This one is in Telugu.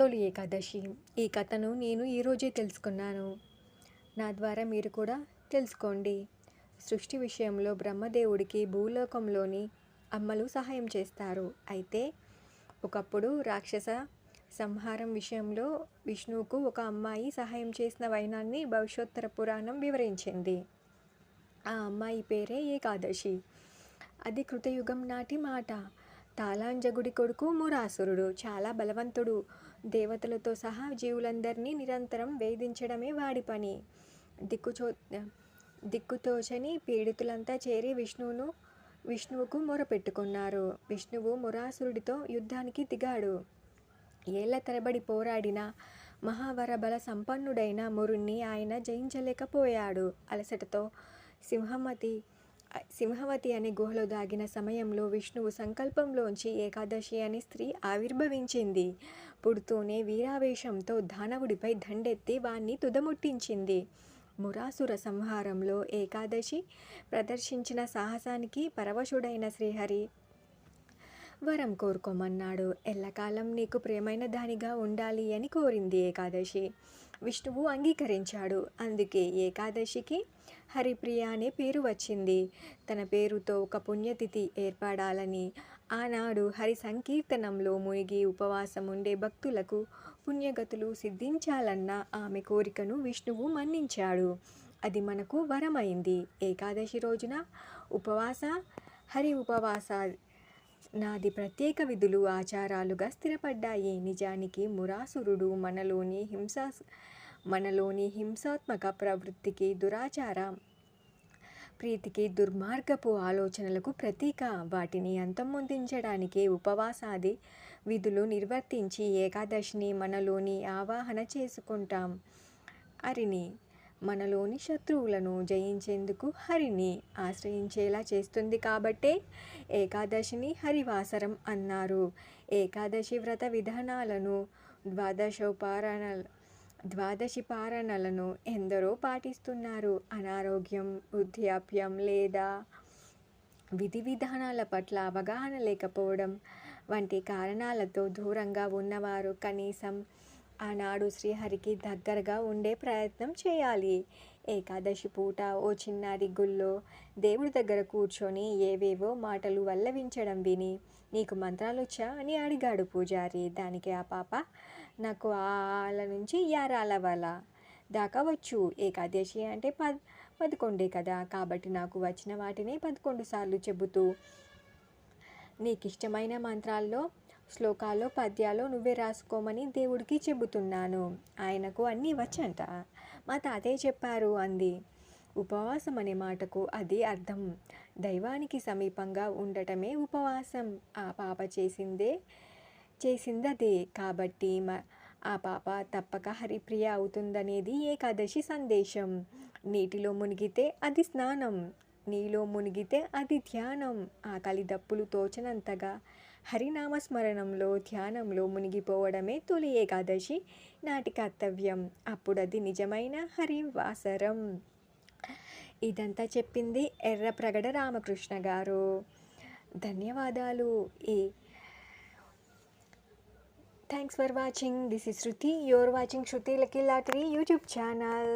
తొలి ఏకాదశి. ఈ కథను నేను ఈరోజే తెలుసుకున్నాను. నా ద్వారా మీరు కూడా తెలుసుకోండి. సృష్టి విషయంలో బ్రహ్మదేవుడికి భూలోకంలోని అమ్మలు సహాయం చేస్తారు. అయితే ఒకప్పుడు రాక్షస సంహారం విషయంలో విష్ణువుకు ఒక అమ్మాయి సహాయం చేసిన వైనాన్ని భవిష్యోత్తర పురాణం వివరించింది. ఆ అమ్మాయి పేరే ఏకాదశి. అది కృతయుగం నాటి మాట. తాళాంజగుడి కొడుకు మురాసురుడు చాలా బలవంతుడు. దేవతలతో సహా జీవులందరినీ నిరంతరం వేధించడమే వాడి పని. దిక్కుతోచని పీడితులంతా చేరి విష్ణువుకు మొరపెట్టుకున్నారు. విష్ణువు మురాసురుడితో యుద్ధానికి దిగాడు. ఏళ్ల తరబడి పోరాడిన మహావరబల సంపన్నుడైన మురుణ్ణి ఆయన జయించలేకపోయాడు. అలసటతో సింహవతి అనే గుహలో దాగిన సమయంలో విష్ణువు సంకల్పంలోంచి ఏకాదశి అనే స్త్రీ ఆవిర్భవించింది. పుడుతూనే వీరావేశంతో దానవుడిపై దండెత్తి వాణ్ణి తుదముట్టించింది. మురాసుర సంహారంలో ఏకాదశి ప్రదర్శించిన సాహసానికి పరవశుడైన శ్రీహరి వరం కోరుకోమన్నాడు. ఎల్లకాలం నీకు ప్రియమైన దానిగా ఉండాలి అని కోరింది ఏకాదశి. విష్ణువు అంగీకరించాడు. అందుకే ఏకాదశికి హరిప్రియ అనే పేరు వచ్చింది. తన పేరుతో ఒక పుణ్యతిథి ఏర్పడాలని, ఆనాడు హరి సంకీర్తనంలో మునిగి ఉపవాసం ఉండే భక్తులకు పుణ్యగతులు సిద్ధించాలన్న ఆమె కోరికను విష్ణువు మన్నించాడు. అది మనకు వరమైంది. ఏకాదశి రోజున హరి ఉపవాస నాది ప్రత్యేక విధులు ఆచారాలుగా స్థిరపడ్డాయి. నిజానికి మురాసురుడు మనలోని హింసాత్మక ప్రవృత్తికి, దురాచార ప్రీతికి, దుర్మార్గపు ఆలోచనలకు ప్రతీక. వాటిని అంతమొందించడానికే ఉపవాసాది విధులు నిర్వర్తించి ఏకాదశిని మనలోని ఆవాహన చేసుకుంటాం. మనలోని శత్రువులను జయించేందుకు హరిని ఆశ్రయించేలా చేస్తుంది కాబట్టే ఏకాదశిని హరివాసరం అన్నారు. ఏకాదశి వ్రత విధానాలను, ద్వాదశి పారణలను ఎందరో పాటిస్తున్నారు. అనారోగ్యం, వృద్ధాప్యం లేదా విధి విధానాల పట్ల అవగాహన లేకపోవడం వంటి కారణాలతో దూరంగా ఉన్నవారు కనీసం ఆనాడు శ్రీహరికి దగ్గరగా ఉండే ప్రయత్నం చేయాలి. ఏకాదశి పూట ఓ చిన్నారి గుళ్ళో దేవుడి దగ్గర కూర్చొని ఏవేవో మాటలు వల్లవించడం విని, నీకు మంత్రాలొచ్చా అని అడిగాడు పూజారి. దానికి ఆ పాప, నాకు ఆల నుంచి యారాల వల దాకా వచ్చు. ఏకాదశి అంటే 11 కదా, కాబట్టి నాకు వచ్చిన వాటినే 11 సార్లు చెబుతూ నీకిష్టమైన మంత్రాల్లో శ్లోకాల్లో పద్యాలో నువ్వే రాసుకోమని దేవుడికి చెబుతున్నాను. ఆయనకు అన్నీ వచ్చంట. మా తాతయ్య చెప్పారు అంది. ఉపవాసం అనే మాటకు అది అర్థం. దైవానికి సమీపంగా ఉండటమే ఉపవాసం. ఆ పాప చేసిందదే. కాబట్టి ఆ పాప తప్పక హరిప్రియ అవుతుందనేది ఏకాదశి సందేశం. నీటిలో మునిగితే అది స్నానం, నీలో మునిగితే అది ధ్యానం. ఆకలి దప్పులు తోచనంతగా హరినామస్మరణంలో, ధ్యానంలో మునిగిపోవడమే తొలి ఏకాదశి నాటి కర్తవ్యం. అప్పుడది నిజమైన హరివాసరం. ఇదంతా చెప్పింది ఎర్రప్రగడ రామకృష్ణ గారు. ధన్యవాదాలు. Thanks for watching. This is Shruti. You're watching Shruti lucky lottery YouTube channel.